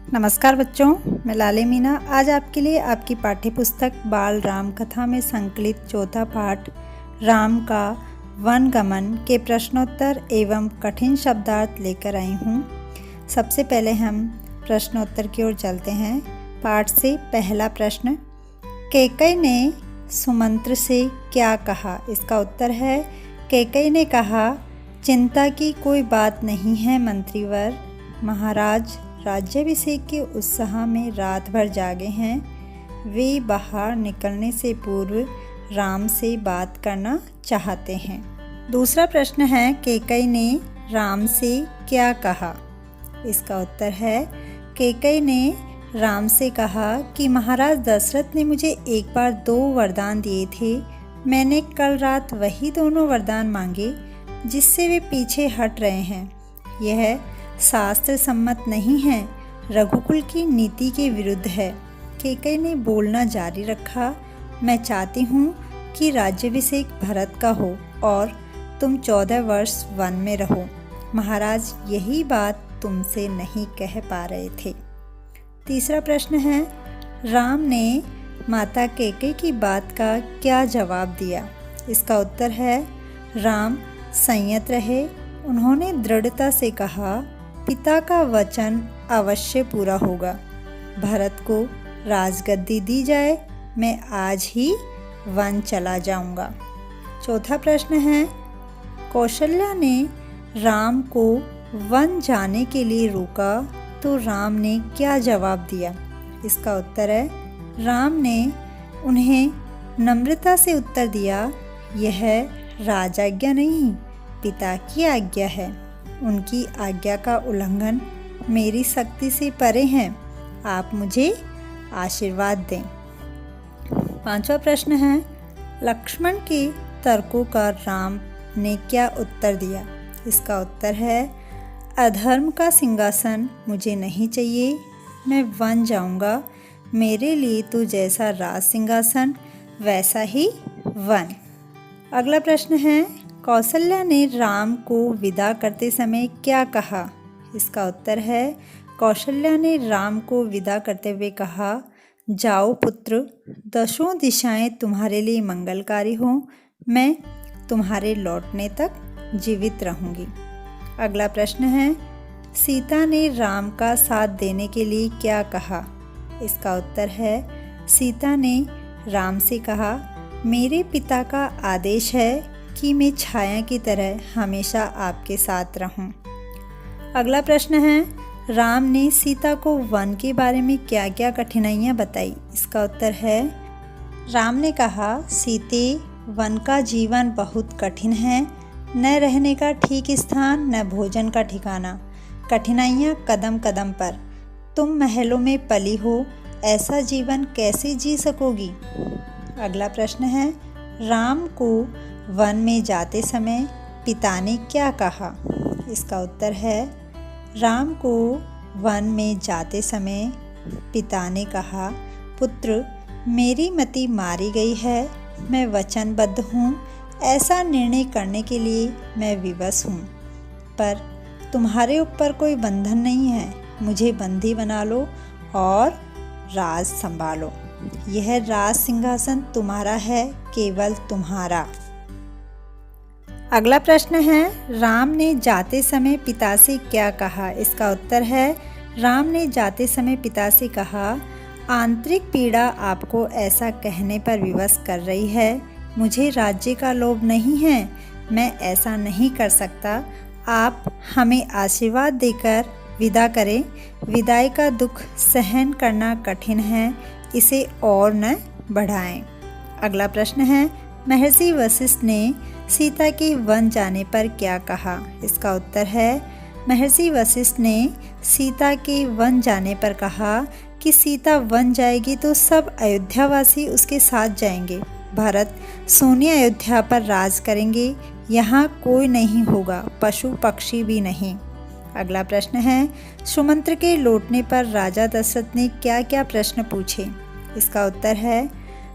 नमस्कार बच्चों, मैं लाले मीना आज आपके लिए आपकी पाठ्य पुस्तक बाल राम कथा में संकलित चौथा पाठ राम का वनगमन के प्रश्नोत्तर एवं कठिन शब्दार्थ लेकर आई हूँ। सबसे पहले हम प्रश्नोत्तर की ओर चलते हैं। पाठ से पहला प्रश्न, कैकेयी ने सुमंत्र से क्या कहा? इसका उत्तर है, कैकेयी ने कहा, चिंता की कोई बात नहीं है मंत्रीवर, महाराज राज्याभिषेक के उत्साह में रात भर जागे हैं। वे बाहर निकलने से पूर्व राम से बात करना चाहते हैं। दूसरा प्रश्न है, कैकेयी ने राम से क्या कहा? इसका उत्तर है, कैकेयी ने राम से कहा कि महाराज दशरथ ने मुझे एक बार 2 वरदान दिए थे। मैंने कल रात वही दोनों वरदान मांगे जिससे वे पीछे हट रहे हैं। यह शास्त्र सम्मत नहीं है, रघुकुल की नीति के विरुद्ध है। कैकेयी ने बोलना जारी रखा, मैं चाहती हूँ कि राज्याभिषेक भरत का हो और तुम 14 वर्ष वन में रहो। महाराज यही बात तुमसे नहीं कह पा रहे थे। तीसरा प्रश्न है, राम ने माता कैकेयी की बात का क्या जवाब दिया? इसका उत्तर है, राम संयत रहे। उन्होंने दृढ़ता से कहा, पिता का वचन अवश्य पूरा होगा। भरत को राजगद्दी दी जाए, मैं आज ही वन चला जाऊंगा। चौथा प्रश्न है, कौशल्या ने राम को वन जाने के लिए रोका तो राम ने क्या जवाब दिया? इसका उत्तर है, राम ने उन्हें नम्रता से उत्तर दिया, यह राजाज्ञा नहीं, पिता की आज्ञा है। उनकी आज्ञा का उल्लंघन मेरी शक्ति से परे है। आप मुझे आशीर्वाद दें। पांचवा प्रश्न है, लक्ष्मण के तर्कों का राम ने क्या उत्तर दिया? इसका उत्तर है, अधर्म का सिंहासन मुझे नहीं चाहिए, मैं वन जाऊंगा। मेरे लिए तो जैसा राज सिंहासन वैसा ही वन। अगला प्रश्न है, कौशल्या ने राम को विदा करते समय क्या कहा? इसका उत्तर है, कौशल्या ने राम को विदा करते हुए कहा, जाओ पुत्र, दशों दिशाएं तुम्हारे लिए मंगलकारी हों, मैं तुम्हारे लौटने तक जीवित रहूंगी। अगला प्रश्न है, सीता ने राम का साथ देने के लिए क्या कहा? इसका उत्तर है, सीता ने राम से कहा, मेरे पिता का आदेश है कि मैं छाया की तरह हमेशा आपके साथ रहूं। अगला प्रश्न है, राम ने सीता को वन के बारे में क्या क्या कठिनाइयाँ बताई? इसका उत्तर है, राम ने कहा, सीते, वन का जीवन बहुत कठिन है, न रहने का ठीक स्थान न भोजन का ठिकाना, कठिनाइयाँ कदम कदम पर। तुम महलों में पली हो, ऐसा जीवन कैसे जी सकोगी? अगला प्रश्न है, राम को वन में जाते समय पिता ने क्या कहा? इसका उत्तर है, राम को वन में जाते समय पिता ने कहा, पुत्र, मेरी मति मारी गई है, मैं वचनबद्ध हूँ, ऐसा निर्णय करने के लिए मैं विवश हूँ, पर तुम्हारे ऊपर कोई बंधन नहीं है। मुझे बंदी बना लो और राज संभालो। यह राज सिंहासन तुम्हारा है, केवल तुम्हारा। अगला प्रश्न है, राम ने जाते समय पिता से क्या कहा? इसका उत्तर है, राम ने जाते समय पिता से कहा, आंतरिक पीड़ा आपको ऐसा कहने पर विवश कर रही है। मुझे राज्य का लोभ नहीं है, मैं ऐसा नहीं कर सकता। आप हमें आशीर्वाद देकर विदा करें। विदाई का दुख सहन करना कठिन है, इसे और न बढ़ाएं। अगला प्रश्न है, महर्षि वशिष्ठ ने सीता के वन जाने पर क्या कहा? इसका उत्तर है, महर्षि वशिष्ठ ने सीता के वन जाने पर कहा कि सीता वन जाएगी तो सब अयोध्यावासी उसके साथ जाएंगे। भरत सोनी अयोध्या पर राज करेंगे, यहाँ कोई नहीं होगा, पशु पक्षी भी नहीं। अगला प्रश्न है, सुमंत्र के लौटने पर राजा दशरथ ने क्या क्या प्रश्न पूछे? इसका उत्तर है,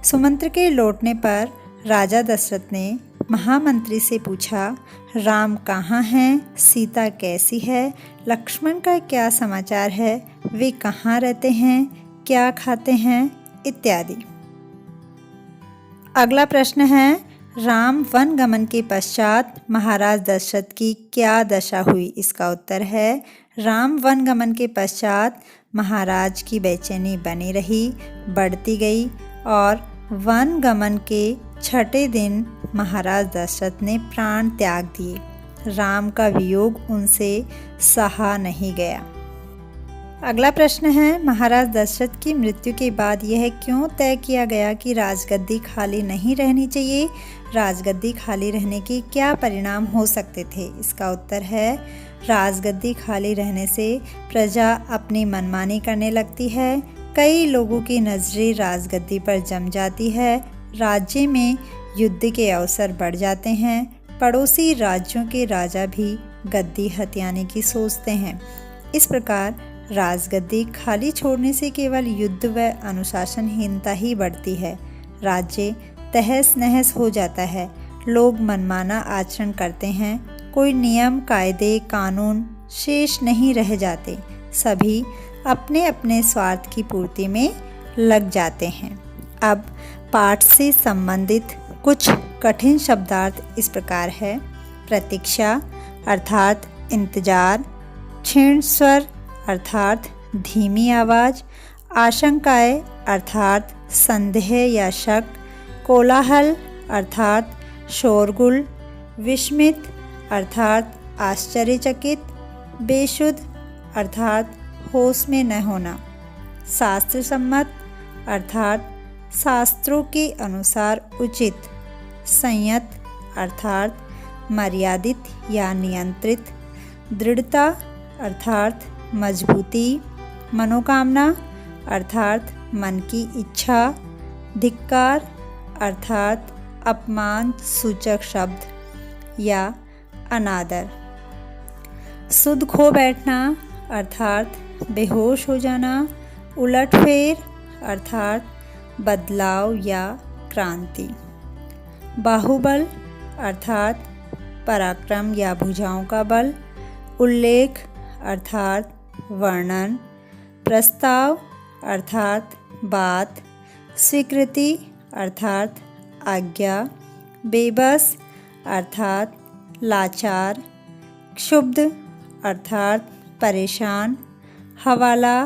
सुमंत्र के लौटने पर राजा दशरथ ने महामंत्री से पूछा, राम कहाँ हैं, सीता कैसी है, लक्ष्मण का क्या समाचार है, वे कहाँ रहते हैं, क्या खाते हैं, इत्यादि। अगला प्रश्न है, राम वन गमन के पश्चात महाराज दशरथ की क्या दशा हुई। इसका उत्तर है, राम वन गमन के पश्चात महाराज की बेचैनी बनी रही, बढ़ती गई और वन गमन के छठे दिन महाराज दशरथ ने प्राण त्याग दिए। राम का वियोग उनसे सहा नहीं गया। अगला प्रश्न है, महाराज दशरथ की मृत्यु के बाद यह क्यों तय किया गया कि राजगद्दी खाली नहीं रहनी चाहिए। राजगद्दी खाली रहने के क्या परिणाम हो सकते थे। इसका उत्तर है, राजगद्दी खाली रहने से प्रजा अपनी मनमानी करने लगती है, कई लोगों की नज़रें राजगद्दी पर जम जाती है, राज्य में युद्ध के अवसर बढ़ जाते हैं, पड़ोसी राज्यों के राजा भी गद्दी हथियाने की सोचते हैं। इस प्रकार राजगद्दी खाली छोड़ने से केवल युद्ध व अनुशासनहीनता ही बढ़ती है, राज्य तहस नहस हो जाता है, लोग मनमाना आचरण करते हैं, कोई नियम कायदे कानून शेष नहीं रह जाते, सभी अपने अपने स्वार्थ की पूर्ति में लग जाते हैं। अब पाठ से संबंधित कुछ कठिन शब्दार्थ इस प्रकार है। प्रतीक्षा अर्थात इंतजार, क्षीण स्वर अर्थात धीमी आवाज़, आशंकाएं अर्थात संदेह या शक, कोलाहल अर्थात शोरगुल, विस्मित अर्थात आश्चर्यचकित, बेशुद्ध अर्थात होश में न होना, शास्त्र सम्मत अर्थात शास्त्रों के अनुसार उचित, संयत अर्थात मर्यादित या नियंत्रित, दृढ़ता अर्थात मजबूती, मनोकामना अर्थात मन की इच्छा, धिक्कार अर्थात अपमान सूचक शब्द या अनादर, सुध खो बैठना अर्थात बेहोश हो जाना, उलटफेर अर्थात बदलाव या क्रांति, बाहुबल अर्थात पराक्रम या भुजाओं का बल, उल्लेख अर्थात वर्णन, प्रस्ताव अर्थात बात, स्वीकृति अर्थात आज्ञा, बेबस अर्थात लाचार, क्षुब्ध अर्थात परेशान, हवाला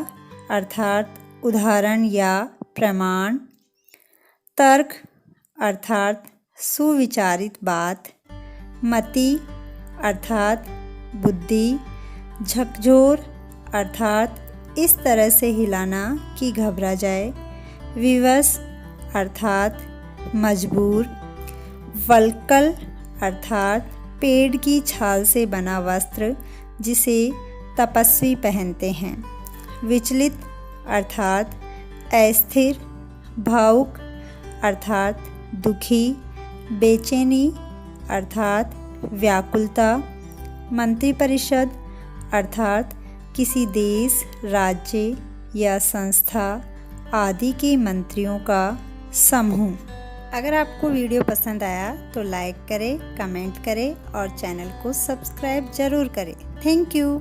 अर्थात उदाहरण या प्रमाण, तर्क अर्थात सुविचारित बात, मति अर्थात बुद्धि, झकझोर अर्थात इस तरह से हिलाना कि घबरा जाए, विवश अर्थात मजबूर, वल्कल अर्थात पेड़ की छाल से बना वस्त्र जिसे तपस्वी पहनते हैं, विचलित अर्थात अस्थिर, भावुक अर्थात दुखी, बेचैनी अर्थात व्याकुलता, मंत्रिपरिषद अर्थात किसी देश, राज्य या संस्था आदि के मंत्रियों का समूह। अगर आपको वीडियो पसंद आया तो लाइक करें, कमेंट करें और चैनल को सब्सक्राइब ज़रूर करें। Thank you.